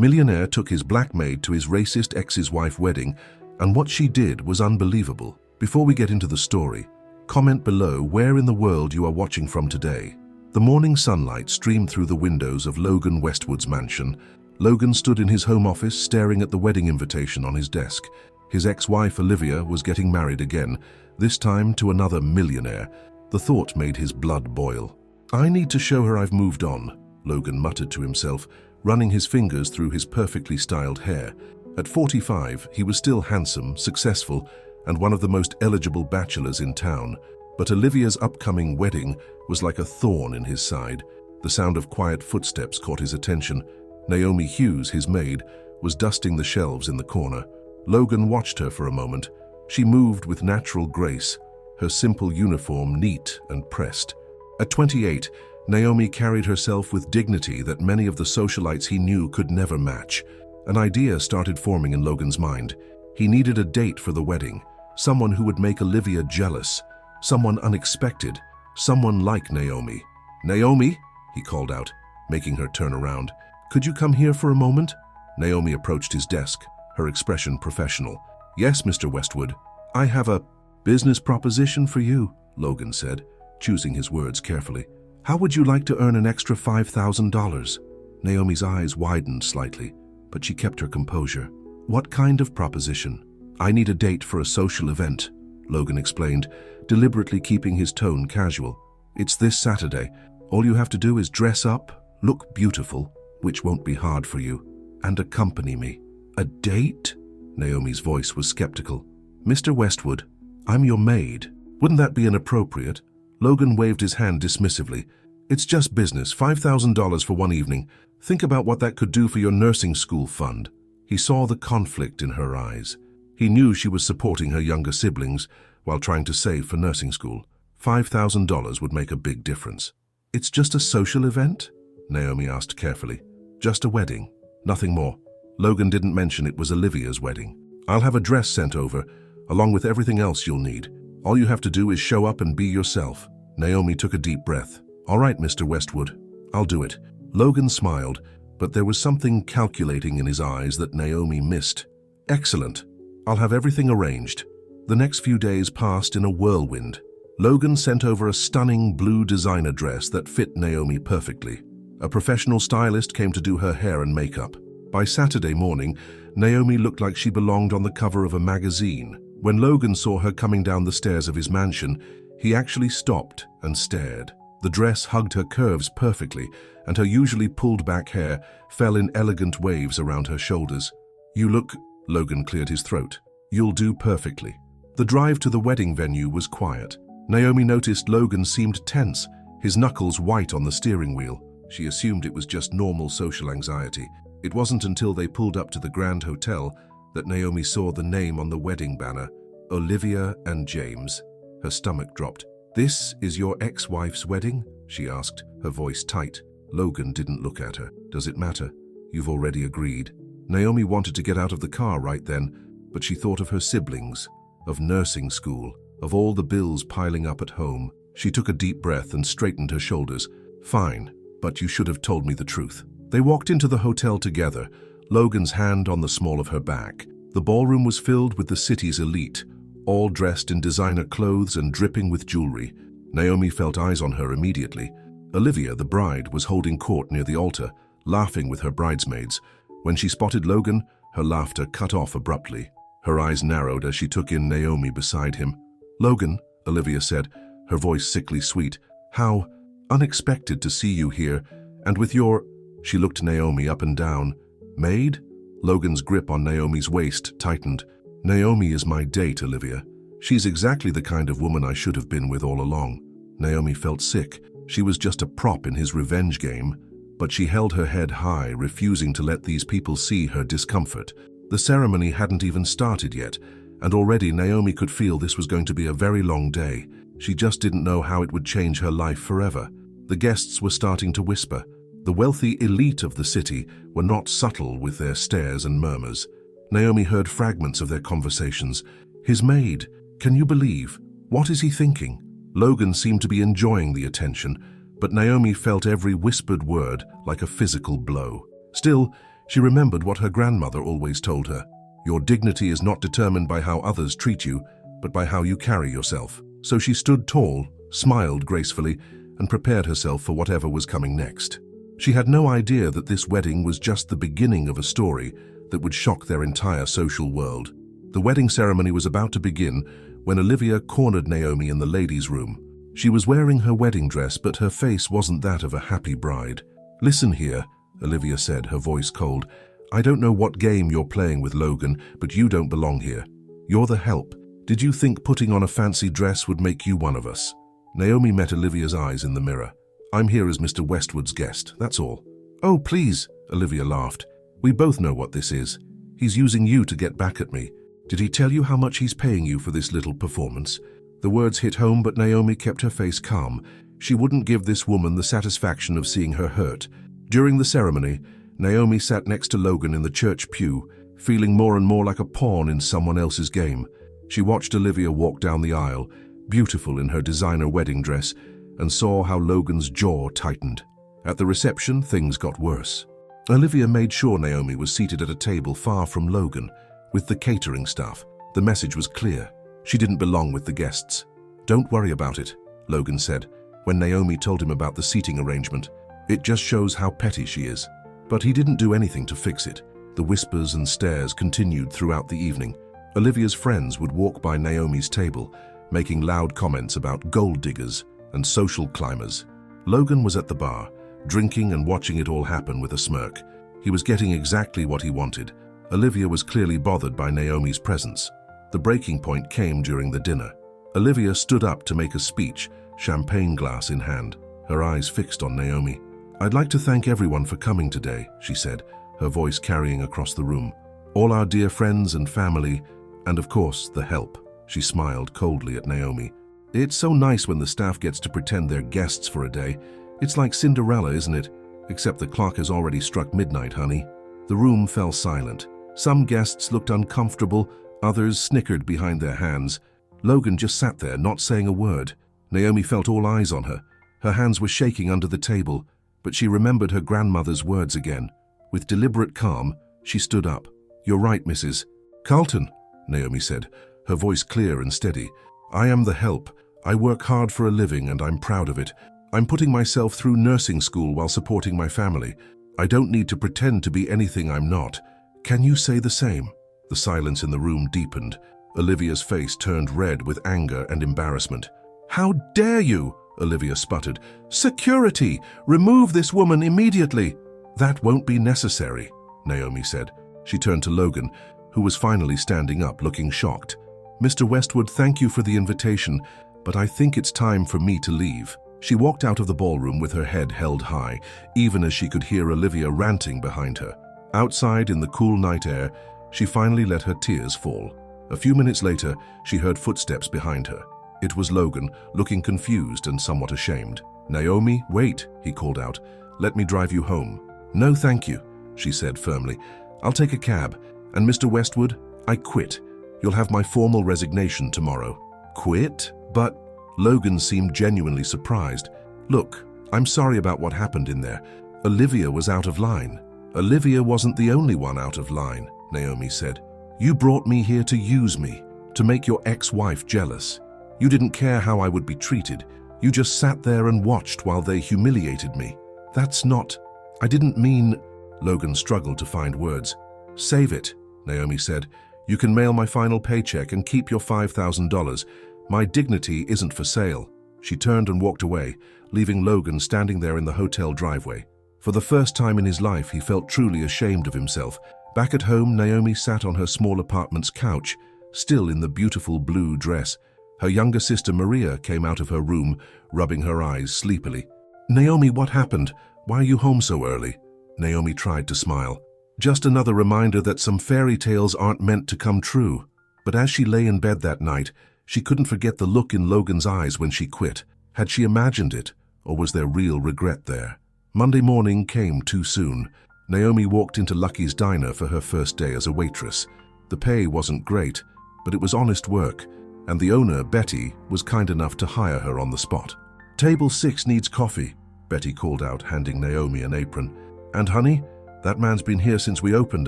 Millionaire took his black maid to his racist ex's wife wedding, and what she did was unbelievable. Before we get into the story, comment below where in the world you are watching from today. The morning sunlight streamed through the windows of Logan Westwood's mansion. Logan stood in his home office staring at the wedding invitation on his desk. His ex-wife Olivia was getting married again, this time to another millionaire. The thought made his blood boil. "I need to show her I've moved on," Logan muttered to himself, running his fingers through his perfectly styled hair. At 45, he was still handsome, successful, and one of the most eligible bachelors in town. But Olivia's upcoming wedding was like a thorn in his side. The sound of quiet footsteps caught his attention. Naomi Hughes, his maid, was dusting the shelves in the corner. Logan watched her for a moment. She moved with natural grace, her simple uniform neat and pressed. At 28, Naomi carried herself with dignity that many of the socialites he knew could never match. An idea started forming in Logan's mind. He needed a date for the wedding, someone who would make Olivia jealous, someone unexpected, someone like Naomi. "Naomi," he called out, making her turn around. "Could you come here for a moment?" Naomi approached his desk, her expression professional. "Yes, Mr. Westwood. I have a business proposition for you," Logan said, choosing his words carefully. "How would you like to earn an extra $5,000? Naomi's eyes widened slightly, but she kept her composure. "What kind of proposition?" "I need a date for a social event," Logan explained, deliberately keeping his tone casual. "It's this Saturday. All you have to do is dress up, look beautiful, which won't be hard for you, and accompany me." "A date?" Naomi's voice was skeptical. "Mr. Westwood, I'm your maid. Wouldn't that be inappropriate?" Logan waved his hand dismissively. "It's just business, $5,000 for one evening. Think about what that could do for your nursing school fund." He saw the conflict in her eyes. He knew she was supporting her younger siblings while trying to save for nursing school. $5,000 would make a big difference. "It's just a social event?" Naomi asked carefully. "Just a wedding, nothing more." Logan didn't mention it was Olivia's wedding. "I'll have a dress sent over, along with everything else you'll need. All you have to do is show up and be yourself." Naomi took a deep breath. "All right, Mr. Westwood, I'll do it." Logan smiled, but there was something calculating in his eyes that Naomi missed. "Excellent. I'll have everything arranged." The next few days passed in a whirlwind. Logan sent over a stunning blue designer dress that fit Naomi perfectly. A professional stylist came to do her hair and makeup. By Saturday morning, Naomi looked like she belonged on the cover of a magazine. When Logan saw her coming down the stairs of his mansion, he actually stopped and stared. The dress hugged her curves perfectly, and her usually pulled-back hair fell in elegant waves around her shoulders. "You look—" Logan cleared his throat. "You'll do perfectly." The drive to the wedding venue was quiet. Naomi noticed Logan seemed tense, his knuckles white on the steering wheel. She assumed it was just normal social anxiety. It wasn't until they pulled up to the Grand Hotel that Naomi saw the name on the wedding banner, Olivia and James. Her stomach dropped. "This is your ex-wife's wedding?" she asked, her voice tight. Logan didn't look at her. "Does it matter? You've already agreed." Naomi wanted to get out of the car right then, but she thought of her siblings, of nursing school, of all the bills piling up at home. She took a deep breath and straightened her shoulders. "Fine, but you should have told me the truth." They walked into the hotel together, Logan's hand on the small of her back. The ballroom was filled with the city's elite, all dressed in designer clothes and dripping with jewelry. Naomi felt eyes on her immediately. Olivia, the bride, was holding court near the altar, laughing with her bridesmaids. When she spotted Logan, her laughter cut off abruptly. Her eyes narrowed as she took in Naomi beside him. "Logan," Olivia said, her voice sickly sweet, "how unexpected to see you here, and with your—" She looked Naomi up and down. "Maid?" Logan's grip on Naomi's waist tightened. "Naomi is my date, Olivia. She's exactly the kind of woman I should have been with all along." Naomi felt sick. She was just a prop in his revenge game, but she held her head high, refusing to let these people see her discomfort. The ceremony hadn't even started yet, and already Naomi could feel this was going to be a very long day. She just didn't know how it would change her life forever. The guests were starting to whisper. The wealthy elite of the city were not subtle with their stares and murmurs. Naomi heard fragments of their conversations. "His maid, can you believe? What is he thinking?" Logan seemed to be enjoying the attention, but Naomi felt every whispered word like a physical blow. Still, She remembered what her grandmother always told her. Your dignity is not determined by how others treat you, but by how you carry yourself. So she stood tall, smiled gracefully, and prepared herself for whatever was coming next. She had no idea that this wedding was just the beginning of a story that would shock their entire social world. The wedding ceremony was about to begin when Olivia cornered Naomi in the ladies' room. She was wearing her wedding dress, but her face wasn't that of a happy bride. "Listen here," Olivia said, her voice cold. "I don't know what game you're playing with, Logan, but you don't belong here. You're the help. Did you think putting on a fancy dress would make you one of us?" Naomi met Olivia's eyes in the mirror. "I'm here as Mr. Westwood's guest, that's all." "Oh, please," Olivia laughed. "We both know what this is. He's using you to get back at me. Did he tell you how much he's paying you for this little performance?" The words hit home, but Naomi kept her face calm. She wouldn't give this woman the satisfaction of seeing her hurt. During the ceremony, Naomi sat next to Logan in the church pew, feeling more and more like a pawn in someone else's game. She watched Olivia walk down the aisle, beautiful in her designer wedding dress, and saw how Logan's jaw tightened. At the reception, things got worse. Olivia made sure Naomi was seated at a table far from Logan, with the catering staff. The message was clear. She didn't belong with the guests. "Don't worry about it," Logan said, when Naomi told him about the seating arrangement. "It just shows how petty she is." But he didn't do anything to fix it. The whispers and stares continued throughout the evening. Olivia's friends would walk by Naomi's table, making loud comments about gold diggers and social climbers. Logan was at the bar, drinking and watching it all happen with a smirk. He was getting exactly what he wanted. Olivia was clearly bothered by Naomi's presence. The breaking point came during the dinner. Olivia stood up to make a speech, champagne glass in hand, her eyes fixed on Naomi. "I'd like to thank everyone for coming today," she said, her voice carrying across the room. "All our dear friends and family, and of course, the help." She smiled coldly at Naomi. "It's so nice when the staff gets to pretend they're guests for a day. It's like Cinderella, isn't it? Except the clock has already struck midnight, honey." The room fell silent. Some guests looked uncomfortable, others snickered behind their hands. Logan just sat there, not saying a word. Naomi felt all eyes on her. Her hands were shaking under the table, but she remembered her grandmother's words again. With deliberate calm, she stood up. "You're right, Mrs. Carlton," Naomi said, her voice clear and steady. "I am the help. I work hard for a living and I'm proud of it. I'm putting myself through nursing school while supporting my family. I don't need to pretend to be anything I'm not. Can you say the same?" The silence in the room deepened. Olivia's face turned red with anger and embarrassment. "How dare you?" Olivia sputtered. "Security! Remove this woman immediately!" "That won't be necessary," Naomi said. She turned to Logan, who was finally standing up, looking shocked. "Mr. Westwood, thank you for the invitation, but I think it's time for me to leave." She walked out of the ballroom with her head held high, even as she could hear Olivia ranting behind her. Outside, in the cool night air, she finally let her tears fall. A few minutes later, she heard footsteps behind her. It was Logan, looking confused and somewhat ashamed. "Naomi, wait," he called out. "Let me drive you home." "No, thank you," she said firmly. "I'll take a cab. And Mr. Westwood, I quit. You'll have my formal resignation tomorrow." "Quit? But—" Logan seemed genuinely surprised. "Look, I'm sorry about what happened in there. Olivia was out of line." "Olivia wasn't the only one out of line," Naomi said. "You brought me here to use me, to make your ex-wife jealous. You didn't care how I would be treated. You just sat there and watched while they humiliated me. That's not— I didn't mean—" Logan struggled to find words. "Save it," Naomi said. "You can mail my final paycheck and keep your $5,000. My dignity isn't for sale." She turned and walked away, leaving Logan standing there in the hotel driveway. For the first time in his life, he felt truly ashamed of himself. Back at home, Naomi sat on her small apartment's couch, still in the beautiful blue dress. Her younger sister Maria came out of her room, rubbing her eyes sleepily. "Naomi, what happened? Why are you home so early?" Naomi tried to smile. "Just another reminder that some fairy tales aren't meant to come true." But as she lay in bed that night, she couldn't forget the look in Logan's eyes when she quit. Had she imagined it, or was there real regret there? Monday morning came too soon. Naomi walked into Lucky's diner for her first day as a waitress. The pay wasn't great, but it was honest work, and the owner, Betty, was kind enough to hire her on the spot. "Table 6 needs coffee," Betty called out, handing Naomi an apron. "And honey, That man's been here since we opened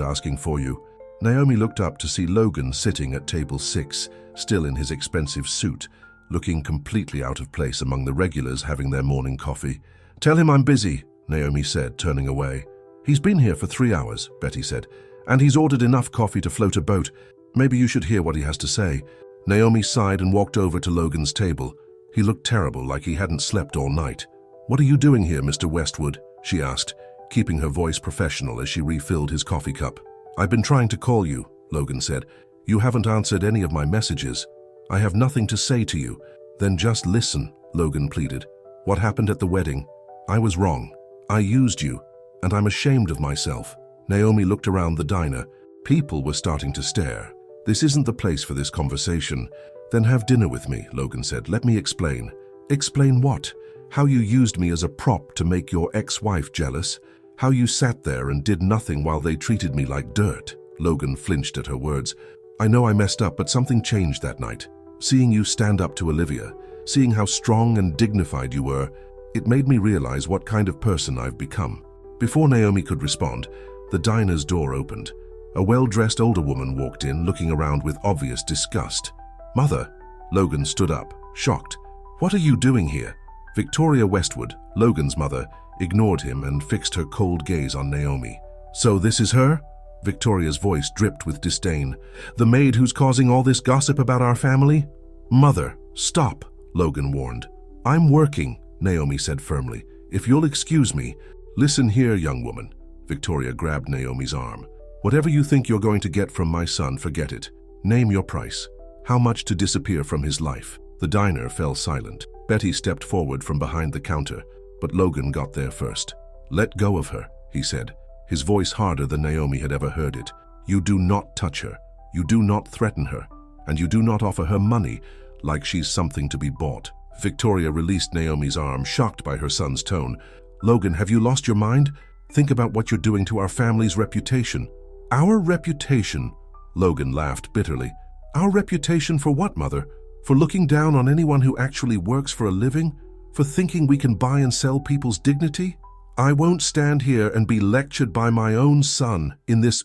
asking for you. Naomi looked up to see Logan sitting at table 6, still in his expensive suit, looking completely out of place among the regulars having their morning coffee. Tell him I'm busy, Naomi said, turning away. He's been here for 3 hours, Betty said, and he's ordered enough coffee to float a boat. Maybe you should hear what he has to say. Naomi sighed and walked over to Logan's table. He looked terrible, like he hadn't slept all night. What are you doing here, Mr. Westwood? She asked, keeping her voice professional as she refilled his coffee cup. I've been trying to call you, Logan said. You haven't answered any of my messages. I have nothing to say to you. Then just listen, Logan pleaded. What happened at the wedding? I was wrong. I used you, and I'm ashamed of myself. Naomi looked around the diner. People were starting to stare. This isn't the place for this conversation. Then have dinner with me, Logan said. Let me explain. Explain what? How you used me as a prop to make your ex-wife jealous? How you sat there and did nothing while they treated me like dirt? Logan flinched at her words. I know I messed up, but something changed that night. Seeing you stand up to Olivia, seeing how strong and dignified you were, it made me realize what kind of person I've become. Before Naomi could respond, the diner's door opened. A well-dressed older woman walked in, looking around with obvious disgust. Mother! Logan stood up, shocked. What are you doing here? Victoria Westwood, Logan's mother, ignored him and fixed her cold gaze on Naomi. So this is her? Victoria's voice dripped with disdain. The maid who's causing all this gossip about our family? Mother, stop, Logan warned. I'm working, Naomi said firmly. If you'll excuse me. Listen here, young woman. Victoria grabbed Naomi's arm. Whatever you think you're going to get from my son, forget it. Name your price. How much to disappear from his life? The diner fell silent. Betty stepped forward from behind the counter, but Logan got there first. Let go of her, he said, his voice harder than Naomi had ever heard it. You do not touch her. You do not threaten her. And you do not offer her money like she's something to be bought. Victoria released Naomi's arm, shocked by her son's tone. Logan, have you lost your mind? Think about what you're doing to our family's reputation. Our reputation? Logan laughed bitterly. Our reputation for what, Mother? For looking down on anyone who actually works for a living? For thinking we can buy and sell people's dignity? I won't stand here and be lectured by my own son in this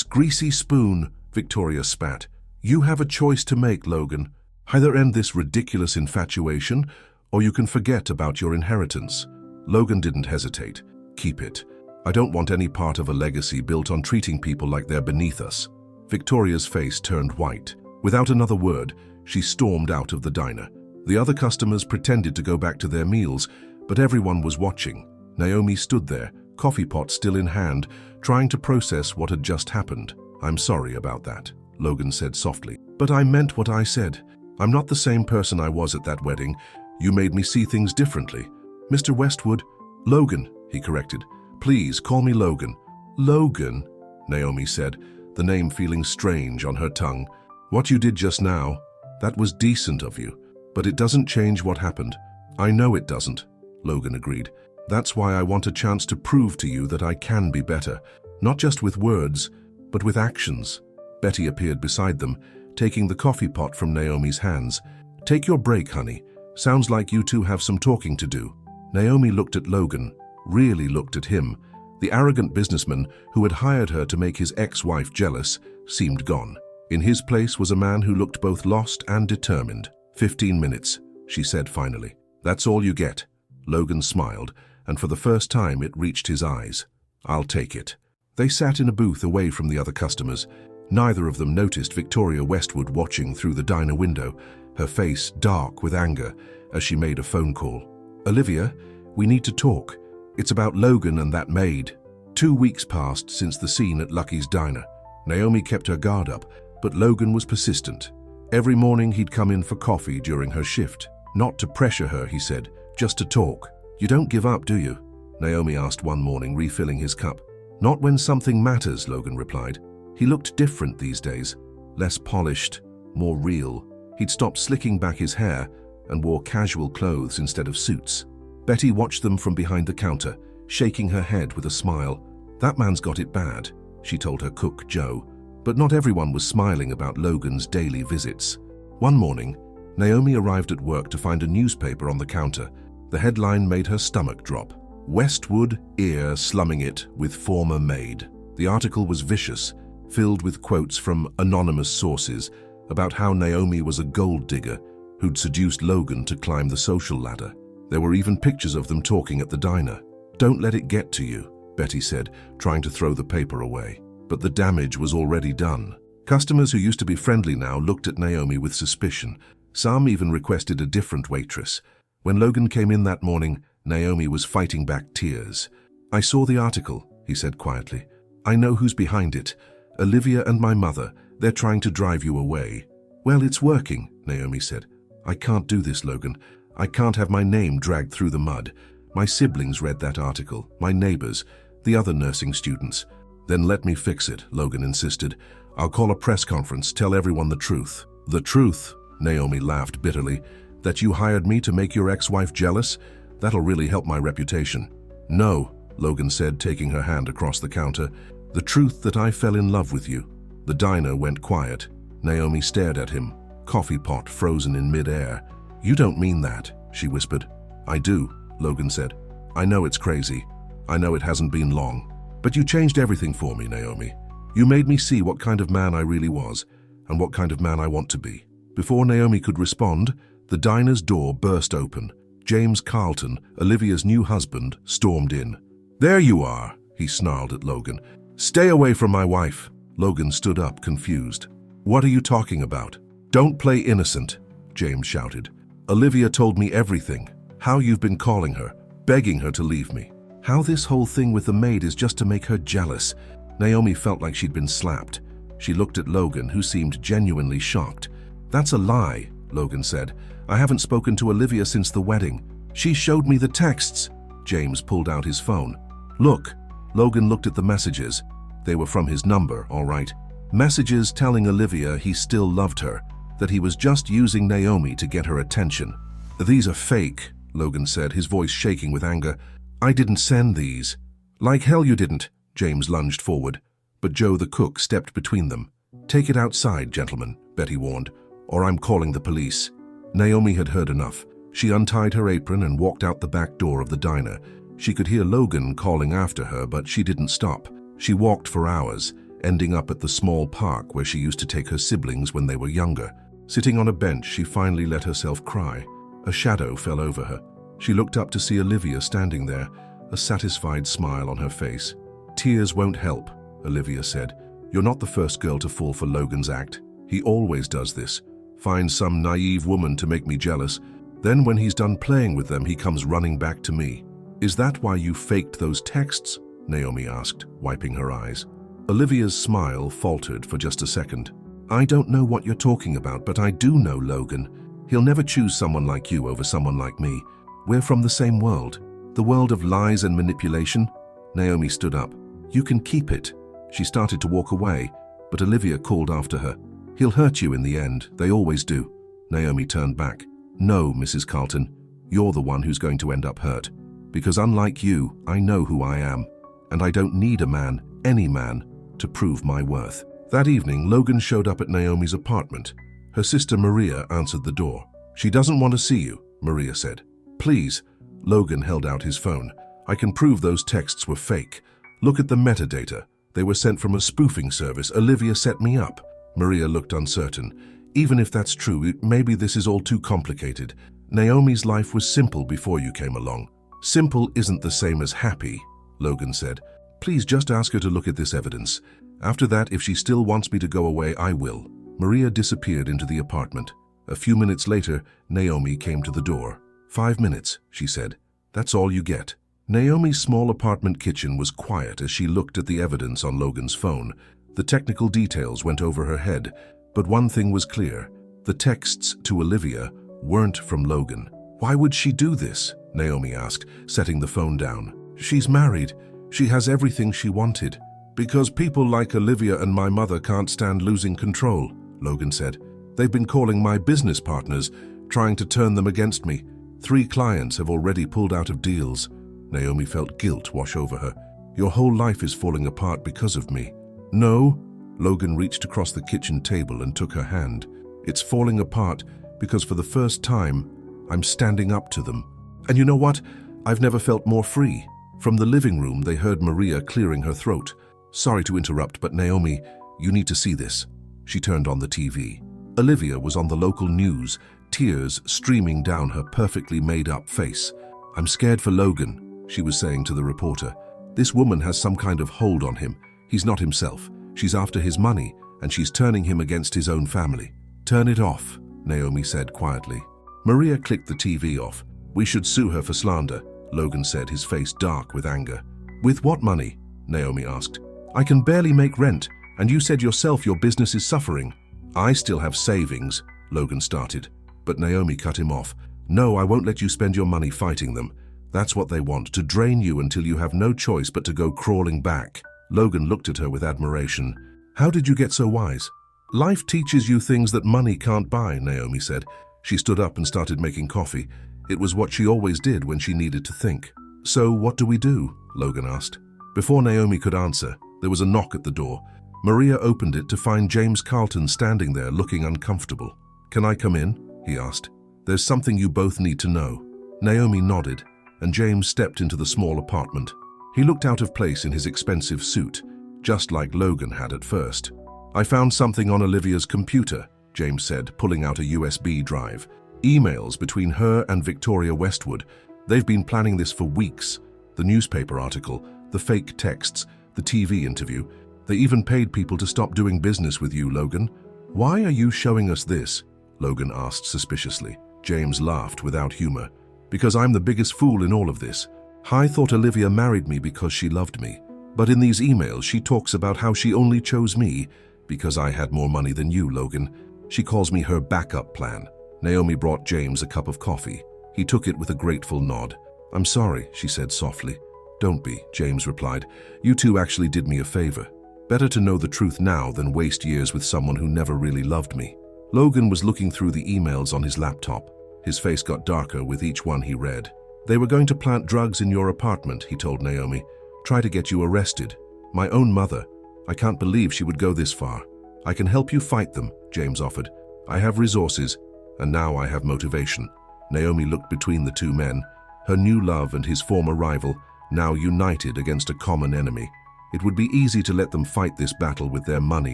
greasy spoon, Victoria spat. You have a choice to make, Logan. Either end this ridiculous infatuation, or you can forget about your inheritance. Logan didn't hesitate. Keep it. I don't want any part of a legacy built on treating people like they're beneath us. Victoria's face turned white. Without another word, she stormed out of the diner. The other customers pretended to go back to their meals, but everyone was watching. Naomi stood there, coffee pot still in hand, trying to process what had just happened. I'm sorry about that, Logan said softly. But I meant what I said. I'm not the same person I was at that wedding. You made me see things differently. Mr. Westwood, Logan, he corrected. Please call me Logan. Logan, Naomi said, the name feeling strange on her tongue. What you did just now, that was decent of you, but it doesn't change what happened. I know it doesn't, Logan agreed. That's why I want a chance to prove to you that I can be better, not just with words, but with actions. Betty appeared beside them, taking the coffee pot from Naomi's hands. Take your break, honey. Sounds like you two have some talking to do. Naomi looked at Logan, really looked at him. The arrogant businessman who had hired her to make his ex-wife jealous seemed gone. In his place was a man who looked both lost and determined. 15 minutes, she said finally. That's all you get. Logan smiled, and for the first time it reached his eyes. I'll take it. They sat in a booth away from the other customers. Neither of them noticed Victoria Westwood watching through the diner window, her face dark with anger as she made a phone call. Olivia, we need to talk. It's about Logan and that maid. 2 weeks passed since the scene at Lucky's diner. Naomi kept her guard up, but Logan was persistent. Every morning he'd come in for coffee during her shift. Not to pressure her, he said, just to talk. You don't give up, do you? Naomi asked one morning, refilling his cup. Not when something matters, Logan replied. He looked different these days, less polished, more real. He'd stopped slicking back his hair and wore casual clothes instead of suits. Betty watched them from behind the counter, shaking her head with a smile. That man's got it bad, she told her cook, Joe. But not everyone was smiling about Logan's daily visits. One morning, Naomi arrived at work to find a newspaper on the counter. The headline made her stomach drop. Westwood Ear Slumming It with Former Maid. The article was vicious, filled with quotes from anonymous sources about how Naomi was a gold digger who'd seduced Logan to climb the social ladder. There were even pictures of them talking at the diner. "Don't let it get to you," Betty said, trying to throw the paper away. But the damage was already done. Customers who used to be friendly now looked at Naomi with suspicion. Some even requested a different waitress. When Logan came in that morning, Naomi was fighting back tears. "I saw the article," he said quietly. "I know who's behind it. Olivia and my mother. They're trying to drive you away." "Well, it's working," Naomi said. "I can't do this, Logan. I can't have my name dragged through the mud. My siblings read that article, my neighbors, the other nursing students." "Then let me fix it," Logan insisted. "I'll call a press conference, tell everyone the truth." "The truth?" Naomi laughed bitterly. "That you hired me to make your ex-wife jealous? That'll really help my reputation." "No," Logan said, taking her hand across the counter. "The truth that I fell in love with you." The diner went quiet. Naomi stared at him, coffee pot frozen in mid-air. "You don't mean that," she whispered. "I do," Logan said. "I know it's crazy. I know it hasn't been long. But you changed everything for me, Naomi. You made me see what kind of man I really was, and what kind of man I want to be." Before Naomi could respond, the diner's door burst open. James Carlton, Olivia's new husband, stormed in. "There you are," he snarled at Logan. "Stay away from my wife." Logan stood up, confused. "What are you talking about?" "Don't play innocent," James shouted. "Olivia told me everything. How you've been calling her, begging her to leave me. How this whole thing with the maid is just to make her jealous." Naomi felt like she'd been slapped. She looked at Logan, who seemed genuinely shocked. "That's a lie," Logan said. "I haven't spoken to Olivia since the wedding. She showed me the texts." James pulled out his phone. "Look." Logan looked at the messages. They were from his number, all right. Messages telling Olivia he still loved her, that he was just using Naomi to get her attention. "These are fake," Logan said, his voice shaking with anger. "I didn't send these." "Like hell you didn't." James lunged forward, but Joe the cook stepped between them. "Take it outside, gentlemen," Betty warned, "or I'm calling the police." Naomi had heard enough. She untied her apron and walked out the back door of the diner. She could hear Logan calling after her, but she didn't stop. She walked for hours, ending up at the small park where she used to take her siblings when they were younger. Sitting on a bench, she finally let herself cry. A shadow fell over her. She looked up to see Olivia standing there, a satisfied smile on her face. "Tears won't help," Olivia said. "You're not the first girl to fall for Logan's act. He always does this. Finds some naive woman to make me jealous. Then when he's done playing with them, he comes running back to me." "Is that why you faked those texts?" Naomi asked, wiping her eyes. Olivia's smile faltered for just a second. "I don't know what you're talking about, but I do know Logan. He'll never choose someone like you over someone like me. We're from the same world, the world of lies and manipulation." Naomi stood up. "You can keep it." She started to walk away, but Olivia called after her. "He'll hurt you in the end, they always do." Naomi turned back. "No, Mrs. Carlton, you're the one who's going to end up hurt. Because unlike you, I know who I am, and I don't need a man, any man, to prove my worth." That evening, Logan showed up at Naomi's apartment. Her sister Maria answered the door. "She doesn't want to see you," Maria said. "Please." Logan held out his phone. "I can prove those texts were fake. Look at the metadata. They were sent from a spoofing service. Olivia set me up." Maria looked uncertain. "Even if that's true, maybe this is all too complicated. Naomi's life was simple before you came along." "Simple isn't the same as happy," Logan said. "Please just ask her to look at this evidence. After that, if she still wants me to go away, I will." Maria disappeared into the apartment. A few minutes later, Naomi came to the door. "5 minutes," she said. "That's all you get." Naomi's small apartment kitchen was quiet as she looked at the evidence on Logan's phone. The technical details went over her head, but one thing was clear. The texts to Olivia weren't from Logan. "Why would she do this?" Naomi asked, setting the phone down. "She's married. She has everything she wanted." "Because people like Olivia and my mother can't stand losing control," Logan said. "They've been calling my business partners, trying to turn them against me. 3 clients have already pulled out of deals." Naomi felt guilt wash over her. "Your whole life is falling apart because of me." "No." Logan reached across the kitchen table and took her hand. "It's falling apart because for the first time, I'm standing up to them. And you know what? I've never felt more free. From the living room, they heard Maria clearing her throat. Sorry to interrupt, but Naomi, you need to see this. She turned on the TV. Olivia was on the local news, tears streaming down her perfectly made-up face. I'm scared for Logan, she was saying to the reporter. This woman has some kind of hold on him. He's not himself. She's after his money, and she's turning him against his own family. Turn it off, Naomi said quietly. Maria clicked the TV off. We should sue her for slander, Logan said, his face dark with anger. With what money? Naomi asked. I can barely make rent, and you said yourself your business is suffering. I still have savings, Logan started, but Naomi cut him off. No, I won't let you spend your money fighting them. That's what they want, to drain you until you have no choice but to go crawling back. Logan looked at her with admiration. How did you get so wise? Life teaches you things that money can't buy, Naomi said. She stood up and started making coffee. It was what she always did when she needed to think. So what do we do? Logan asked. Before Naomi could answer, there was a knock at the door. Maria opened it to find James Carlton standing there looking uncomfortable. Can I come in? He asked. There's something you both need to know. Naomi nodded, and James stepped into the small apartment. He looked out of place in his expensive suit, just like Logan had at first. I found something on Olivia's computer, James said, pulling out a USB drive. Emails between her and Victoria Westwood. They've been planning this for weeks. The newspaper article, the fake texts, the TV interview. They even paid people to stop doing business with you, Logan. Why are you showing us this? Logan asked suspiciously. James laughed without humor. Because I'm the biggest fool in all of this. I thought Olivia married me because she loved me. But in these emails, she talks about how she only chose me because I had more money than you, Logan. She calls me her backup plan. Naomi brought James a cup of coffee. He took it with a grateful nod. I'm sorry, she said softly. Don't be, James replied. You two actually did me a favor. Better to know the truth now than waste years with someone who never really loved me. Logan was looking through the emails on his laptop. His face got darker with each one he read. They were going to plant drugs in your apartment, he told Naomi. Try to get you arrested. My own mother. I can't believe she would go this far. I can help you fight them, James offered. I have resources, and now I have motivation. Naomi looked between the two men, her new love and his former rival, now united against a common enemy. It would be easy to let them fight this battle with their money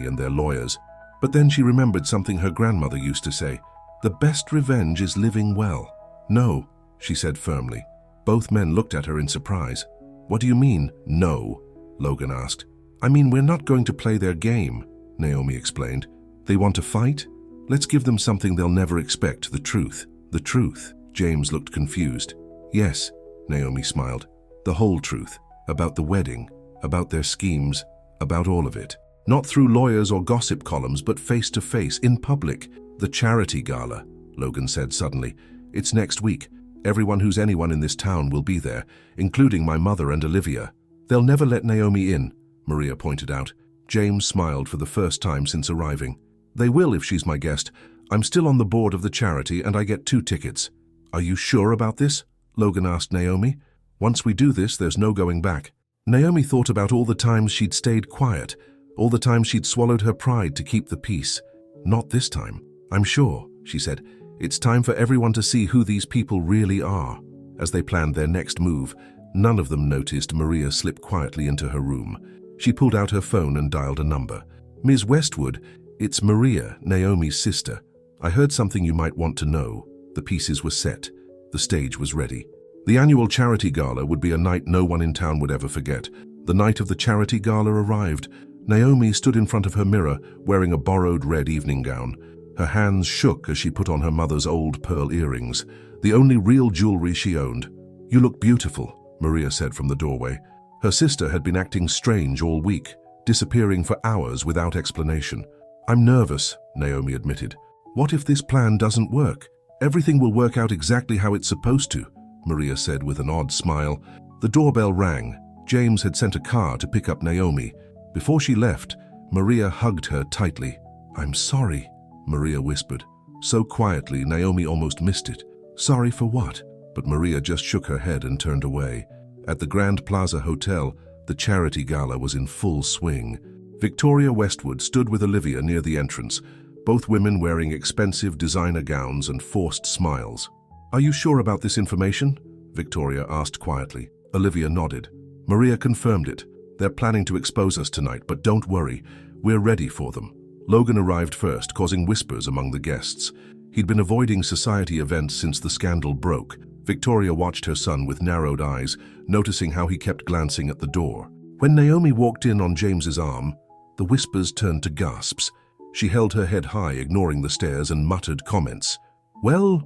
and their lawyers. But then she remembered something her grandmother used to say. The best revenge is living well. No, she said firmly. Both men looked at her in surprise. What do you mean, no? Logan asked. I mean, we're not going to play their game, Naomi explained. They want to fight? Let's give them something they'll never expect, the truth. The truth. James looked confused. Yes, Naomi smiled. The whole truth. About the wedding. About their schemes. About all of it. Not through lawyers or gossip columns, but face to face, in public. The charity gala, Logan said suddenly. It's next week. Everyone who's anyone in this town will be there, including my mother and Olivia. They'll never let Naomi in, Maria pointed out. James smiled for the first time since arriving. They will if she's my guest. I'm still on the board of the charity and I get 2 tickets. Are you sure about this? Logan asked Naomi. Once we do this, there's no going back. Naomi thought about all the times she'd stayed quiet, all the times she'd swallowed her pride to keep the peace. Not this time. I'm sure, she said. It's time for everyone to see who these people really are. As they planned their next move, none of them noticed Maria slip quietly into her room. She pulled out her phone and dialed a number. Ms. Westwood, it's Maria, Naomi's sister. I heard something you might want to know. The pieces were set. The stage was ready. The annual charity gala would be a night no one in town would ever forget. The night of the charity gala arrived. Naomi stood in front of her mirror, wearing a borrowed red evening gown. Her hands shook as she put on her mother's old pearl earrings, the only real jewelry she owned. You look beautiful, Maria said from the doorway. Her sister had been acting strange all week, disappearing for hours without explanation. I'm nervous, Naomi admitted. What if this plan doesn't work? Everything will work out exactly how it's supposed to, Maria said with an odd smile. The doorbell rang. James had sent a car to pick up Naomi. Before she left, Maria hugged her tightly. I'm sorry, Maria whispered. So quietly, Naomi almost missed it. Sorry for what? But Maria just shook her head and turned away. At the Grand Plaza Hotel, the charity gala was in full swing. Victoria Westwood stood with Olivia near the entrance, both women wearing expensive designer gowns and forced smiles. Are you sure about this information? Victoria asked quietly. Olivia nodded. Maria confirmed it. They're planning to expose us tonight, but don't worry. We're ready for them. Logan arrived first, causing whispers among the guests. He'd been avoiding society events since the scandal broke. Victoria watched her son with narrowed eyes, noticing how he kept glancing at the door. When Naomi walked in on James's arm, the whispers turned to gasps. She held her head high, ignoring the stares, and muttered comments. Well,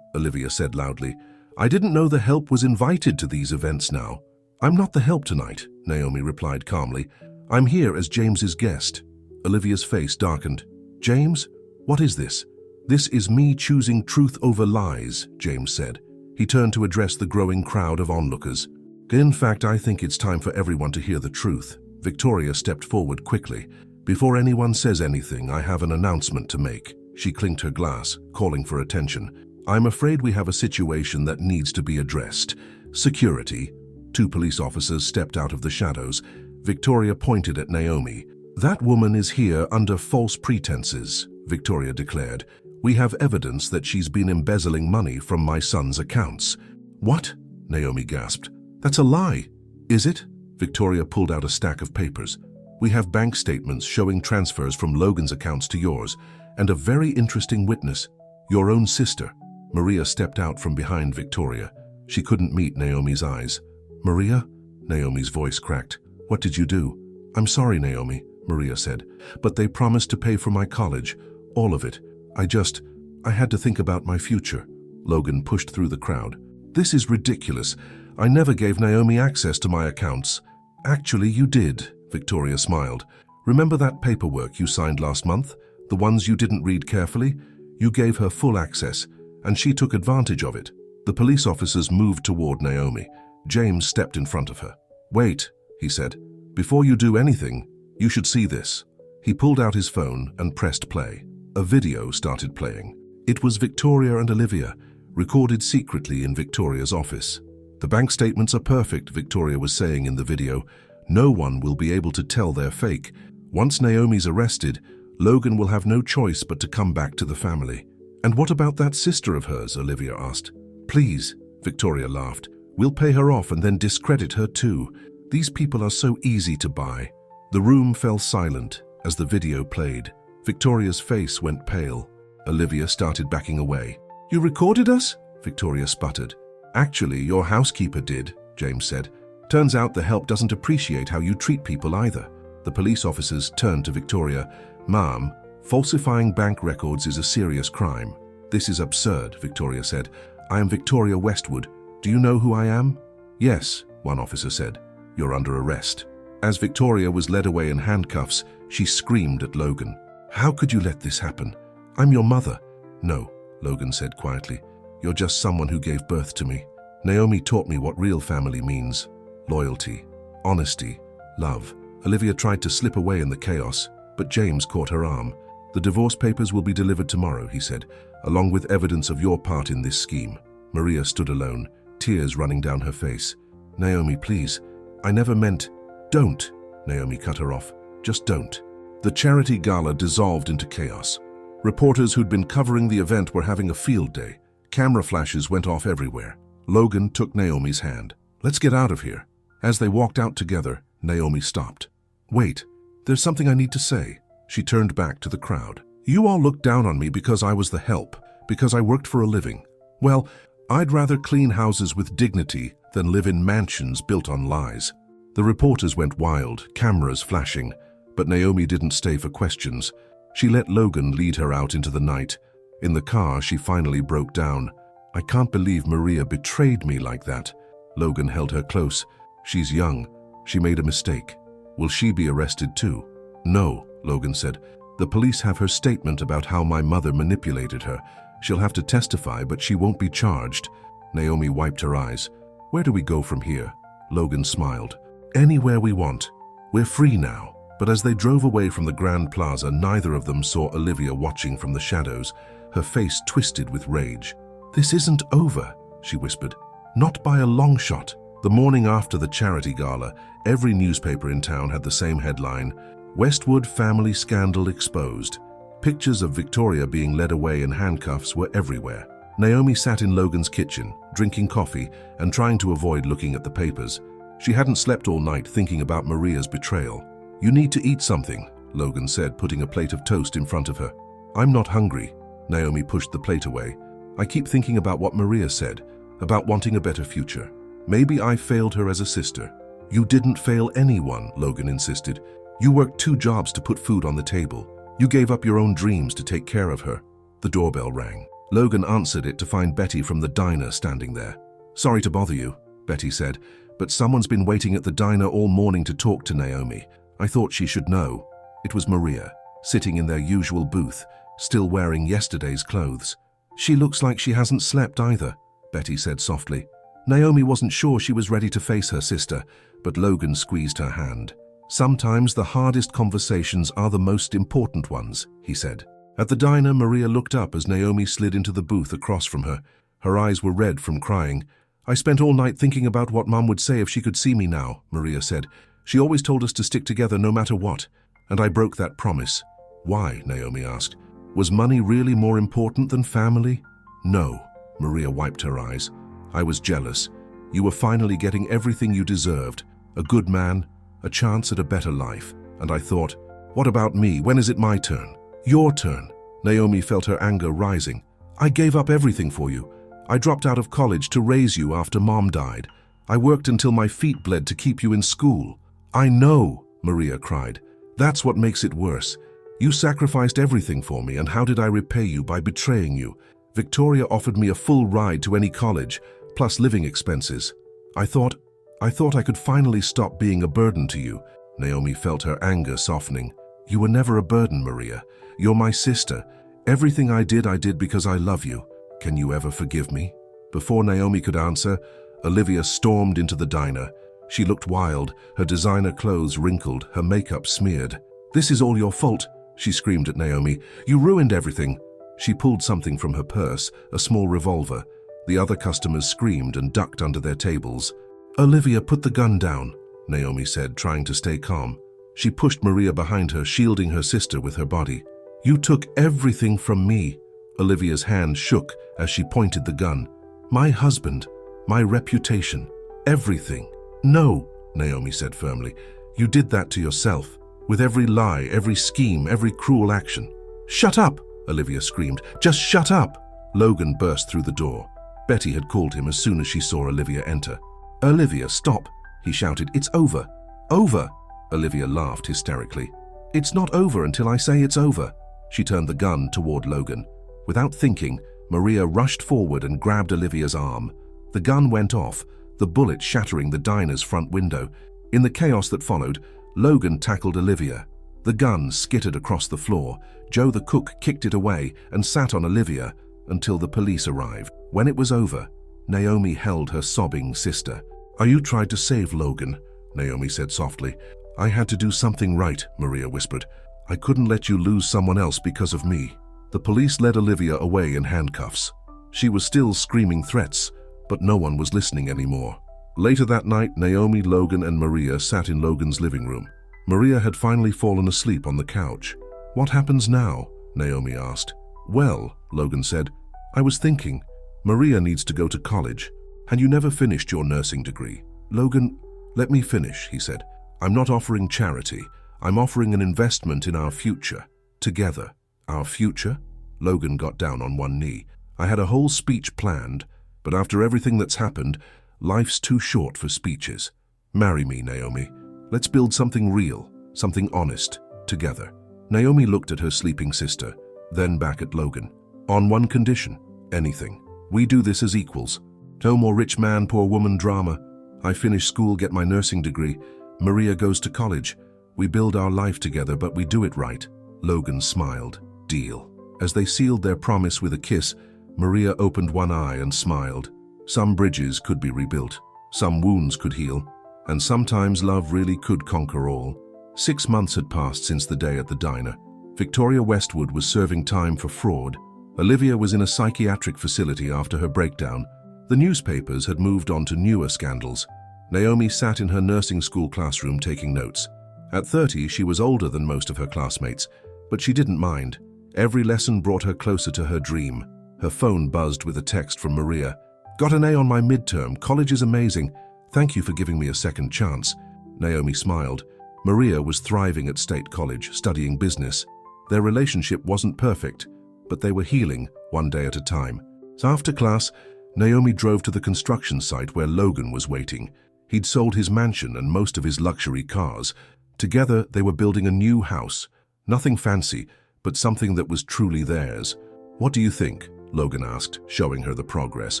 Olivia said loudly. I didn't know the help was invited to these events now. I'm not the help tonight, Naomi replied calmly. I'm here as James's guest. Olivia's face darkened. James, what is this? This is me choosing truth over lies, James said. He turned to address the growing crowd of onlookers. In fact, I think it's time for everyone to hear the truth. Victoria stepped forward quickly. Before anyone says anything, I have an announcement to make. She clinked her glass, calling for attention. I'm afraid we have a situation that needs to be addressed. Security. 2 police officers stepped out of the shadows. Victoria pointed at Naomi. That woman is here under false pretenses, Victoria declared. We have evidence that she's been embezzling money from my son's accounts. What? Naomi gasped. That's a lie. Is it? Victoria pulled out a stack of papers. We have bank statements showing transfers from Logan's accounts to yours, and a very interesting witness, your own sister. Maria stepped out from behind Victoria. She couldn't meet Naomi's eyes. Maria? Naomi's voice cracked. What did you do? I'm sorry, Naomi, Maria said, but they promised to pay for my college, all of it. I had to think about my future. Logan pushed through the crowd. This is ridiculous. I never gave Naomi access to my accounts. Actually, you did, Victoria smiled. Remember that paperwork you signed last month? The ones you didn't read carefully? You gave her full access, and she took advantage of it. The police officers moved toward Naomi. James stepped in front of her. Wait, he said. Before you do anything, you should see this. He pulled out his phone and pressed play. A video started playing. It was Victoria and Olivia, recorded secretly in Victoria's office. The bank statements are perfect, Victoria was saying in the video. No one will be able to tell they're fake. Once Naomi's arrested, Logan will have no choice but to come back to the family. And what about that sister of hers? Olivia asked. Please, Victoria laughed. We'll pay her off and then discredit her too. These people are so easy to buy. The room fell silent as the video played. Victoria's face went pale. Olivia started backing away. You recorded us? Victoria sputtered. Actually, your housekeeper did, James said. Turns out the help doesn't appreciate how you treat people either. The police officers turned to Victoria. Ma'am, falsifying bank records is a serious crime. This is absurd, Victoria said. I am Victoria Westwood. Do you know who I am? Yes, one officer said. You're under arrest. As Victoria was led away in handcuffs, she screamed at Logan. How could you let this happen? I'm your mother. No, Logan said quietly. You're just someone who gave birth to me. Naomi taught me what real family means. Loyalty, honesty, love. Olivia tried to slip away in the chaos, but James caught her arm. The divorce papers will be delivered tomorrow, he said, along with evidence of your part in this scheme. Maria stood alone, tears running down her face. Naomi, please. I never meant... Don't, Naomi cut her off. Just don't. The charity gala dissolved into chaos. Reporters who'd been covering the event were having a field day. Camera flashes went off everywhere. Logan took Naomi's hand. Let's get out of here. As they walked out together, Naomi stopped. Wait, there's something I need to say. She turned back to the crowd. You all looked down on me because I was the help, because I worked for a living. Well, I'd rather clean houses with dignity than live in mansions built on lies. The reporters went wild, cameras flashing, but Naomi didn't stay for questions. She let Logan lead her out into the night. In the car, she finally broke down. I can't believe Maria betrayed me like that. Logan held her close. She's young. She made a mistake. Will she be arrested too? No, Logan said. The police have her statement about how my mother manipulated her. She'll have to testify, but she won't be charged. Naomi wiped her eyes. Where do we go from here? Logan smiled. Anywhere we want. We're free now. But as they drove away from the Grand Plaza, neither of them saw Olivia watching from the shadows, her face twisted with rage. This isn't over, she whispered. Not by a long shot. The morning after the charity gala, every newspaper in town had the same headline, Westwood family scandal exposed. Pictures of Victoria being led away in handcuffs were everywhere. Naomi sat in Logan's kitchen, drinking coffee and trying to avoid looking at the papers. She hadn't slept all night thinking about Maria's betrayal. "You need to eat something," Logan said, putting a plate of toast in front of her. "I'm not hungry." Naomi pushed the plate away. "I keep thinking about what Maria said, about wanting a better future. Maybe I failed her as a sister." "You didn't fail anyone," Logan insisted. "You worked 2 jobs to put food on the table. You gave up your own dreams to take care of her." The doorbell rang. Logan answered it to find Betty from the diner standing there. "Sorry to bother you," Betty said, "but someone's been waiting at the diner all morning to talk to Naomi. I thought she should know." It was Maria, sitting in their usual booth, still wearing yesterday's clothes. "She looks like she hasn't slept either," Betty said softly. Naomi wasn't sure she was ready to face her sister, but Logan squeezed her hand. "Sometimes the hardest conversations are the most important ones," he said. At the diner, Maria looked up as Naomi slid into the booth across from her. Her eyes were red from crying. "I spent all night thinking about what Mum would say if she could see me now," Maria said. "She always told us to stick together no matter what, and I broke that promise." "Why?" Naomi asked. "Was money really more important than family?" "No," Maria wiped her eyes. "I was jealous. You were finally getting everything you deserved. A good man, a chance at a better life. And I thought, what about me? When is it my turn?" "Your turn." Naomi felt her anger rising. "I gave up everything for you. I dropped out of college to raise you after Mom died. I worked until my feet bled to keep you in school." "I know," Maria cried. "That's what makes it worse. You sacrificed everything for me, and how did I repay you? By betraying you. Victoria offered me a full ride to any college, plus living expenses. I thought I could finally stop being a burden to you." Naomi felt her anger softening. "You were never a burden, Maria. You're my sister. Everything I did because I love you. Can you ever forgive me?" Before Naomi could answer, Olivia stormed into the diner. She looked wild, her designer clothes wrinkled, her makeup smeared. "This is all your fault," she screamed at Naomi. "You ruined everything." She pulled something from her purse, a small revolver. The other customers screamed and ducked under their tables. "Olivia, put the gun down," Naomi said, trying to stay calm. She pushed Maria behind her, shielding her sister with her body. "You took everything from me." Olivia's hand shook as she pointed the gun. "My husband, my reputation, everything." "No," Naomi said firmly. "You did that to yourself, with every lie, every scheme, every cruel action." "Shut up," Olivia screamed. "Just shut up." Logan burst through the door. Betty had called him as soon as she saw Olivia enter. "Olivia, stop," he shouted. "It's over." "Over?" Olivia laughed hysterically. "It's not over until I say it's over." She turned the gun toward Logan. Without thinking, Maria rushed forward and grabbed Olivia's arm. The gun went off, the bullet shattering the diner's front window. In the chaos that followed, Logan tackled Olivia. The gun skittered across the floor. Joe the cook kicked it away and sat on Olivia until the police arrived. When it was over, Naomi held her sobbing sister. "You tried to save Logan," Naomi said softly. "I had to do something right," Maria whispered. "I couldn't let you lose someone else because of me." The police led Olivia away in handcuffs. She was still screaming threats, but no one was listening anymore. Later that night, Naomi, Logan, and Maria sat in Logan's living room. Maria had finally fallen asleep on the couch. "What happens now?" Naomi asked. "Well," Logan said, "I was thinking, Maria needs to go to college, and you never finished your nursing degree." "Logan, let me finish," he said. "I'm not offering charity. I'm offering an investment in our future. Together." "Our future?" Logan got down on one knee. "I had a whole speech planned, but after everything that's happened, life's too short for speeches. Marry me, Naomi. Let's build something real, something honest, together." Naomi looked at her sleeping sister, then back at Logan. "On one condition, anything. We do this as equals. No more rich man, poor woman drama. I finish school, get my nursing degree. Maria goes to college. We build our life together, but we do it right." Logan smiled. "Deal." As they sealed their promise with a kiss, Maria opened one eye and smiled. Some bridges could be rebuilt, some wounds could heal, and sometimes love really could conquer all. 6 months had passed since the day at the diner. Victoria Westwood was serving time for fraud. Olivia was in a psychiatric facility after her breakdown. The newspapers had moved on to newer scandals. Naomi sat in her nursing school classroom taking notes. At 30, she was older than most of her classmates, but she didn't mind. Every lesson brought her closer to her dream. Her phone buzzed with a text from Maria. "Got an A on my midterm. College is amazing. Thank you for giving me a second chance." Naomi smiled. Maria was thriving at State College, studying business. Their relationship wasn't perfect, but they were healing one day at a time. So after class, Naomi drove to the construction site where Logan was waiting. He'd sold his mansion and most of his luxury cars. Together, they were building a new house. Nothing fancy, but something that was truly theirs. "What do you think?" Logan asked, showing her the progress.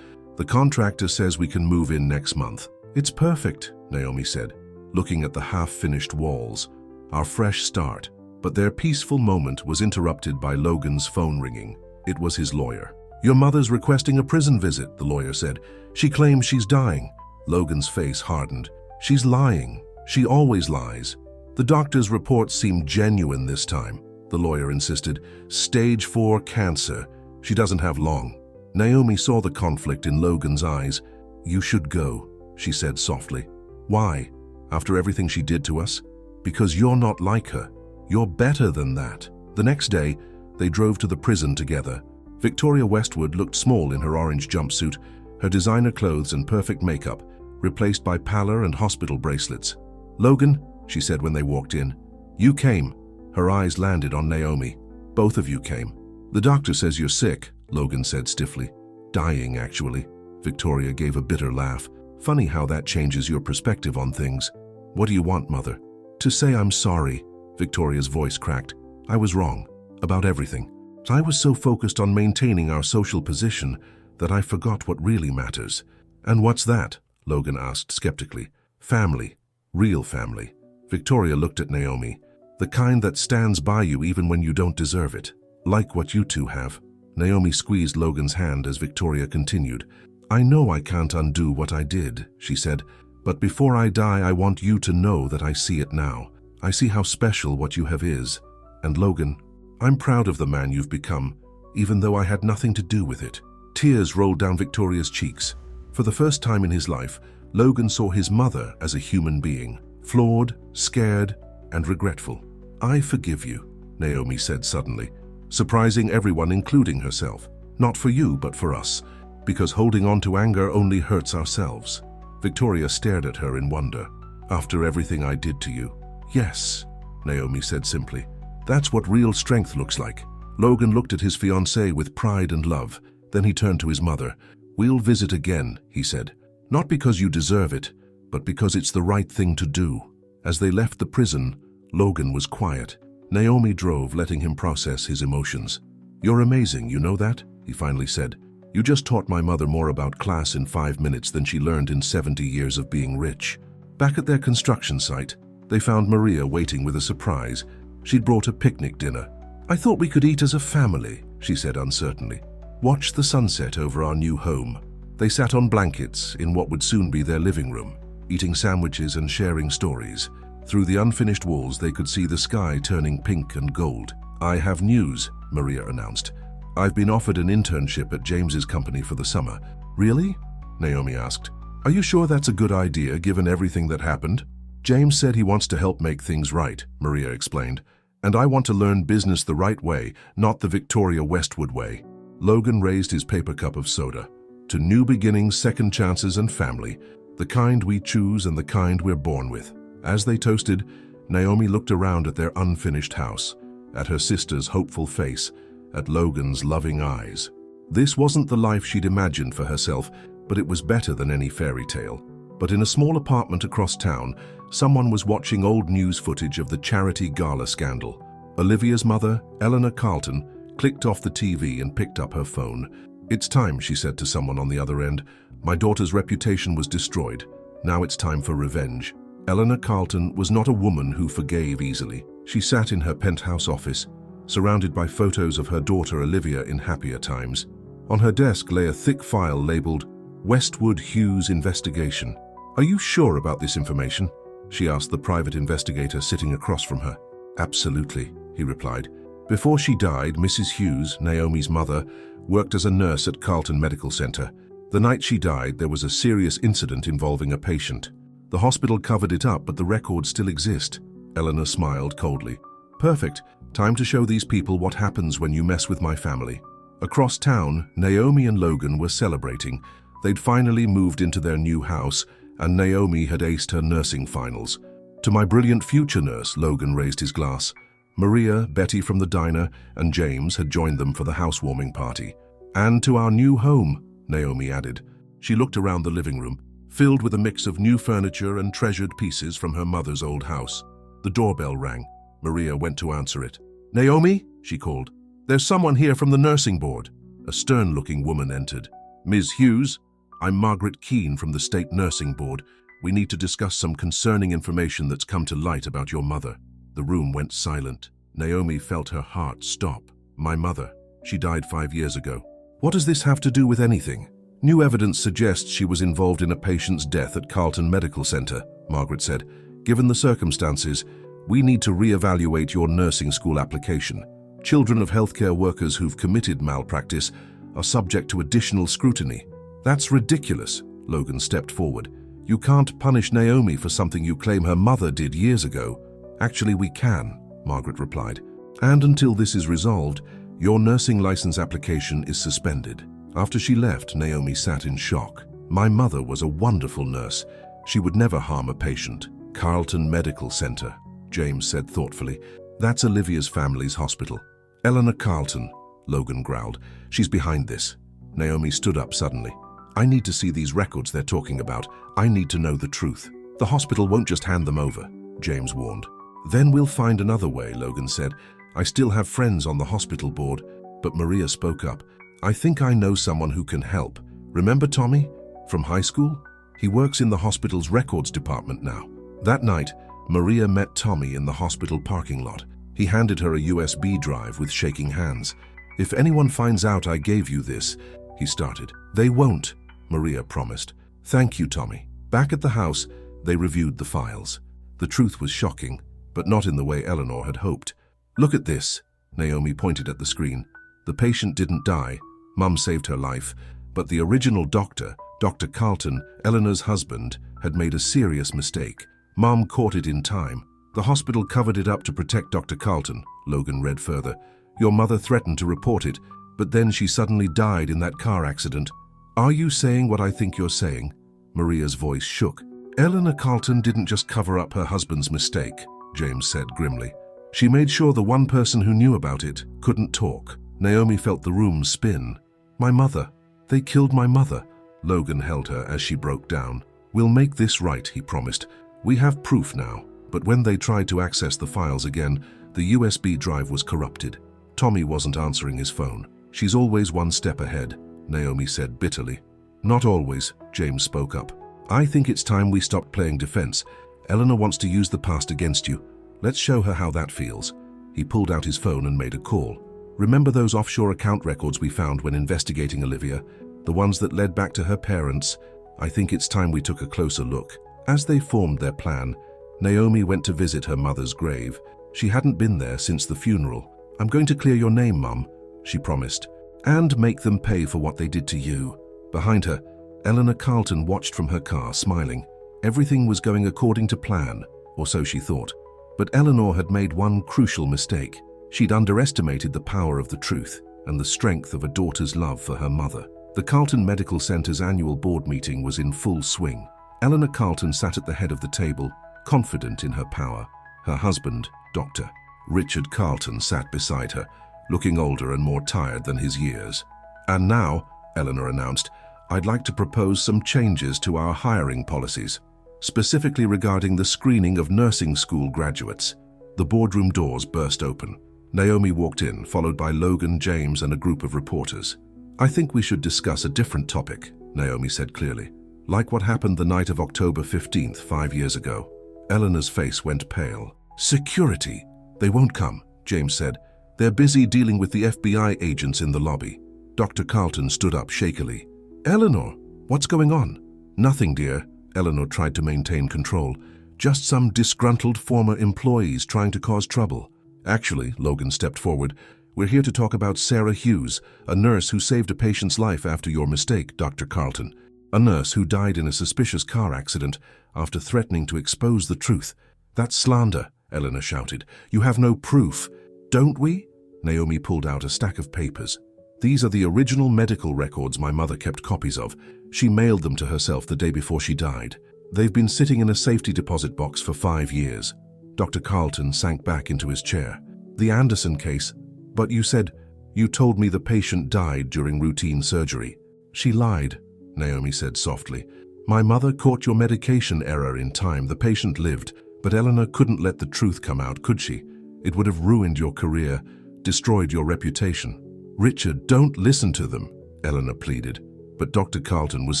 "The contractor says we can move in next month." "It's perfect," Naomi said, looking at the half-finished walls. "Our fresh start." But their peaceful moment was interrupted by Logan's phone ringing. It was his lawyer. "Your mother's requesting a prison visit," the lawyer said. "She claims she's dying." Logan's face hardened. "She's lying. She always lies." "The doctor's reports seem genuine this time," the lawyer insisted. "Stage 4 cancer. She doesn't have long." Naomi saw the conflict in Logan's eyes. "You should go," she said softly. "Why? After everything she did to us?" "Because you're not like her. You're better than that." The next day, they drove to the prison together. Victoria Westwood looked small in her orange jumpsuit, her designer clothes and perfect makeup, replaced by pallor and hospital bracelets. "Logan," she said when they walked in. "You came." Her eyes landed on Naomi. "Both of you came." "The doctor says you're sick," Logan said stiffly. "Dying, actually." Victoria gave a bitter laugh. "Funny how that changes your perspective on things." "What do you want, Mother?" "To say I'm sorry," Victoria's voice cracked. "I was wrong. About everything. I was so focused on maintaining our social position that I forgot what really matters." "And what's that?" Logan asked skeptically. "Family. Real family." Victoria looked at Naomi. "The kind that stands by you even when you don't deserve it. Like what you two have." Naomi squeezed Logan's hand as Victoria continued. "I know I can't undo what I did," she said, "but before I die I want you to know that I see it now. I see how special what you have is. And Logan, I'm proud of the man you've become, even though I had nothing to do with it." Tears rolled down Victoria's cheeks. For the first time in his life, Logan saw his mother as a human being, flawed, scared, and regretful. "I forgive you," Naomi said suddenly, surprising everyone, including herself. "Not for you, but for us, because holding on to anger only hurts ourselves." Victoria stared at her in wonder. "After everything I did to you?" "Yes," Naomi said simply. "That's what real strength looks like." Logan looked at his fiancée with pride and love. Then he turned to his mother. "We'll visit again," he said. "Not because you deserve it, but because it's the right thing to do." As they left the prison, Logan was quiet. Naomi drove, letting him process his emotions. "You're amazing, you know that?" he finally said. "You just taught my mother more about class in 5 minutes than she learned in 70 years of being rich." Back at their construction site, they found Maria waiting with a surprise. She'd brought a picnic dinner. "I thought we could eat as a family," she said uncertainly. "Watch the sunset over our new home." They sat on blankets in what would soon be their living room, eating sandwiches and sharing stories. Through the unfinished walls, they could see the sky turning pink and gold. "I have news," Maria announced. "I've been offered an internship at James's company for the summer." "Really?" Naomi asked. "Are you sure that's a good idea, given everything that happened?" "James said he wants to help make things right," Maria explained. "And I want to learn business the right way, not the Victoria Westwood way." Logan raised his paper cup of soda. "To new beginnings, second chances, and family. The kind we choose and the kind we're born with." As they toasted, Naomi looked around at their unfinished house, at her sister's hopeful face, at Logan's loving eyes. This wasn't the life she'd imagined for herself, but it was better than any fairy tale. But in a small apartment across town, someone was watching old news footage of the charity gala scandal. Olivia's mother, Eleanor Carlton, clicked off the TV and picked up her phone. "It's time," she said to someone on the other end. "My daughter's reputation was destroyed. Now it's time for revenge." Eleanor Carlton was not a woman who forgave easily. She sat in her penthouse office, surrounded by photos of her daughter Olivia in happier times. On her desk lay a thick file labeled Westwood Hughes Investigation. "Are you sure about this information?" she asked the private investigator sitting across from her. "Absolutely," he replied. Before she died, Mrs. Hughes, Naomi's mother, worked as a nurse at Carlton Medical Center. The night she died, there was a serious incident involving a patient. The hospital covered it up, but the records still exist. Eleanor smiled coldly. "Perfect. Time to show these people what happens when you mess with my family." Across town, Naomi and Logan were celebrating. They'd finally moved into their new house, and Naomi had aced her nursing finals. To my brilliant future nurse, Logan raised his glass. Maria, Betty from the diner, and James had joined them for the housewarming party. And to our new home, Naomi added. She looked around the living room, filled with a mix of new furniture and treasured pieces from her mother's old house. The doorbell rang. Maria went to answer it. "Naomi," she called. "There's someone here from the nursing board." A stern-looking woman entered. "Ms. Hughes, I'm Margaret Keane from the State Nursing Board. We need to discuss some concerning information that's come to light about your mother." The room went silent. Naomi felt her heart stop. "My mother. She died 5 years ago." "What does this have to do with anything?" "New evidence suggests she was involved in a patient's death at Carlton Medical Center," Margaret said. "Given the circumstances, we need to re-evaluate your nursing school application. Children of healthcare workers who've committed malpractice are subject to additional scrutiny." "That's ridiculous," Logan stepped forward. "You can't punish Naomi for something you claim her mother did years ago." "Actually, we can," Margaret replied. "And until this is resolved, your nursing license application is suspended." After she left, Naomi sat in shock. "My mother was a wonderful nurse. She would never harm a patient." "Carlton Medical Center," James said thoughtfully. "That's Olivia's family's hospital." "Eleanor Carlton," Logan growled. "She's behind this." Naomi stood up suddenly. "I need to see these records they're talking about. I need to know the truth." "The hospital won't just hand them over," James warned. "Then we'll find another way," Logan said. "I still have friends on the hospital board." But Maria spoke up. "I think I know someone who can help. Remember Tommy? From high school? He works in the hospital's records department now." That night, Maria met Tommy in the hospital parking lot. He handed her a USB drive with shaking hands. "If anyone finds out I gave you this," he started. "They won't," Maria promised. "Thank you, Tommy." Back at the house, they reviewed the files. The truth was shocking, but not in the way Eleanor had hoped. "Look at this," Naomi pointed at the screen. "The patient didn't die. Mum saved her life. But the original doctor, Dr. Carlton, Eleanor's husband, had made a serious mistake. Mum caught it in time. The hospital covered it up to protect Dr. Carlton," Logan read further. "Your mother threatened to report it, but then she suddenly died in that car accident." "Are you saying what I think you're saying?" Maria's voice shook. "Eleanor Carlton didn't just cover up her husband's mistake," James said grimly. "She made sure the one person who knew about it couldn't talk." Naomi felt the room spin. "My mother. They killed my mother." Logan held her as she broke down. "We'll make this right," he promised. "We have proof now." But when they tried to access the files again, the USB drive was corrupted. Tommy wasn't answering his phone. "She's always one step ahead," Naomi said bitterly. "Not always," James spoke up. "I think it's time we stopped playing defense. Eleanor wants to use the past against you. Let's show her how that feels." He pulled out his phone and made a call. "Remember those offshore account records we found when investigating Olivia? The ones that led back to her parents? I think it's time we took a closer look." As they formed their plan, Naomi went to visit her mother's grave. She hadn't been there since the funeral. "I'm going to clear your name, Mum," she promised, "and make them pay for what they did to you." Behind her, Eleanor Carlton watched from her car, smiling. Everything was going according to plan, or so she thought. But Eleanor had made one crucial mistake. She'd underestimated the power of the truth and the strength of a daughter's love for her mother. The Carlton Medical Center's annual board meeting was in full swing. Eleanor Carlton sat at the head of the table, confident in her power. Her husband, Dr. Richard Carlton, sat beside her, looking older and more tired than his years. "And now," Eleanor announced, "I'd like to propose some changes to our hiring policies, specifically regarding the screening of nursing school graduates." The boardroom doors burst open. Naomi walked in, followed by Logan, James, and a group of reporters. "I think we should discuss a different topic," Naomi said clearly. "Like what happened the night of October 15th, 5 years ago." Eleanor's face went pale. "Security. They won't come," James said. "They're busy dealing with the FBI agents in the lobby." Dr. Carlton stood up shakily. "Eleanor, what's going on?" "Nothing, dear." Eleanor tried to maintain control. "Just some disgruntled former employees trying to cause trouble." "Actually," Logan stepped forward, "we're here to talk about Sarah Hughes, a nurse who saved a patient's life after your mistake, Dr. Carlton. A nurse who died in a suspicious car accident after threatening to expose the truth." "That's slander," Eleanor shouted. "You have no proof." "Don't we?" Naomi pulled out a stack of papers. These are the original medical records my mother kept copies of. She mailed them to herself the day before she died. They've been sitting in a safety deposit box for 5 years. Dr. Carlton sank back into his chair. The Anderson case, but you told me the patient died during routine surgery. She lied, Naomi said softly. My mother caught your medication error in time. The patient lived, but Eleanor couldn't let the truth come out, could she? It would have ruined your career, destroyed your reputation. Richard, don't listen to them, Eleanor pleaded, but Dr. Carlton was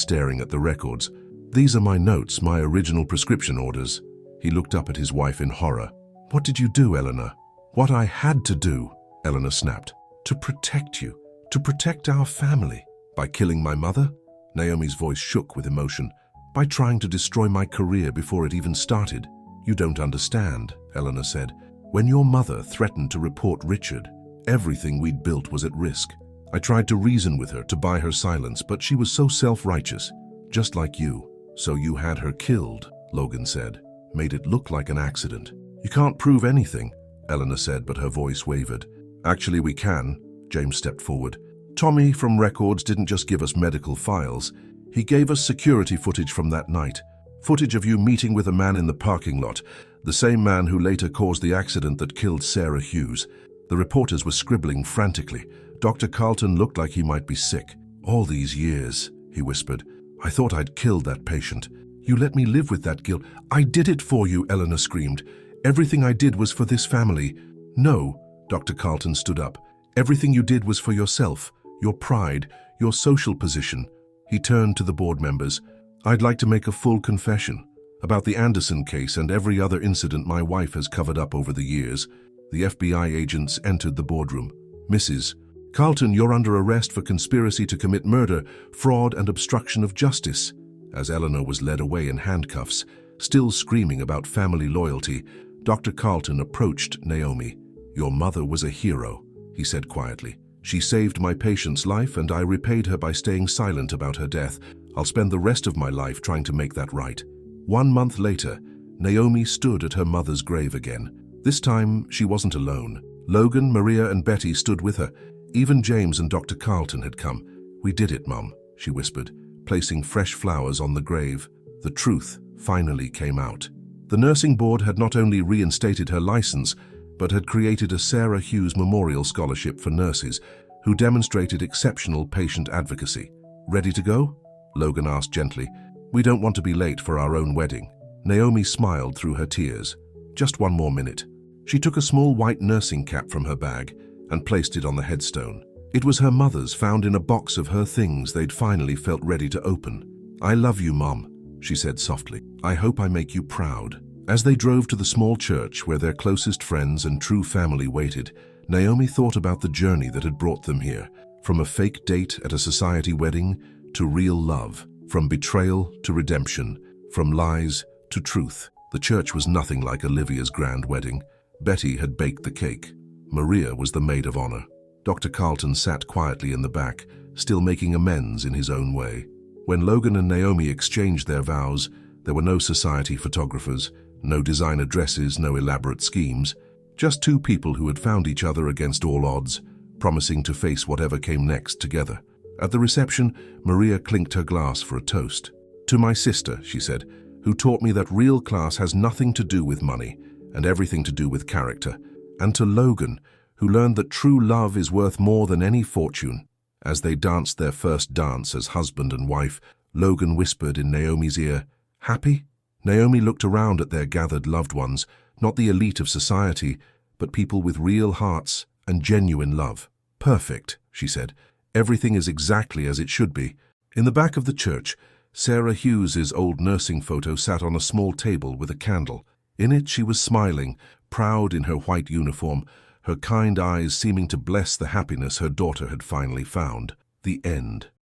staring at the records. These are my notes, my original prescription orders. He looked up at his wife in horror. What did you do, Eleanor? What I had to do, Eleanor snapped. To protect you, to protect our family. By killing my mother? Naomi's voice shook with emotion. By trying to destroy my career before it even started. You don't understand, Eleanor said. When your mother threatened to report Richard, everything we'd built was at risk. I tried to reason with her to buy her silence, but she was so self-righteous, just like you. So you had her killed, Logan said. Made it look like an accident. You can't prove anything, Eleanor said, but her voice wavered. Actually, we can, James stepped forward. Tommy from records didn't just give us medical files. He gave us security footage from that night. Footage of you meeting with a man in the parking lot, the same man who later caused the accident that killed Sarah Hughes. The reporters were scribbling frantically. Dr. Carlton looked like he might be sick. All these years, he whispered. I thought I'd killed that patient. You let me live with that guilt. I did it for you, Eleanor screamed. Everything I did was for this family. No, Dr. Carlton stood up. Everything you did was for yourself, your pride, your social position. He turned to the board members. I'd like to make a full confession about the Anderson case and every other incident my wife has covered up over the years. The FBI agents entered the boardroom. Mrs. Carlton, you're under arrest for conspiracy to commit murder, fraud, and obstruction of justice. As Eleanor was led away in handcuffs, still screaming about family loyalty, Dr. Carlton approached Naomi. Your mother was a hero, he said quietly. She saved my patient's life and I repaid her by staying silent about her death. I'll spend the rest of my life trying to make that right. 1 month later, Naomi stood at her mother's grave again. This time, she wasn't alone. Logan, Maria, and Betty stood with her. Even James and Dr. Carlton had come. We did it, Mum, she whispered, placing fresh flowers on the grave. The truth finally came out. The nursing board had not only reinstated her license, but had created a Sarah Hughes Memorial Scholarship for nurses who demonstrated exceptional patient advocacy. Ready to go? Logan asked gently. We don't want to be late for our own wedding. Naomi smiled through her tears. Just 1 more minute. She took a small white nursing cap from her bag and placed it on the headstone. It was her mother's, found in a box of her things they'd finally felt ready to open. I love you, Mom, she said softly. I hope I make you proud. As they drove to the small church where their closest friends and true family waited, Naomi thought about the journey that had brought them here, from a fake date at a society wedding to real love, from betrayal to redemption, from lies to truth. The church was nothing like Olivia's grand wedding. Betty had baked the cake. Maria was the maid of honor. Dr. Carlton sat quietly in the back, still making amends in his own way. When Logan and Naomi exchanged their vows, there were no society photographers, no designer dresses, no elaborate schemes. Just 2 people who had found each other against all odds, promising to face whatever came next together. At the reception, Maria clinked her glass for a toast. To my sister, she said, who taught me that real class has nothing to do with money and everything to do with character. And to Logan, who learned that true love is worth more than any fortune. As they danced their first dance as husband and wife, Logan whispered in Naomi's ear, Happy? Naomi looked around at their gathered loved ones, not the elite of society, but people with real hearts and genuine love. Perfect, she said. Everything is exactly as it should be. In the back of the church, Sarah Hughes's old nursing photo sat on a small table with a candle. In it she was smiling, proud in her white uniform, her kind eyes seeming to bless the happiness her daughter had finally found. The end.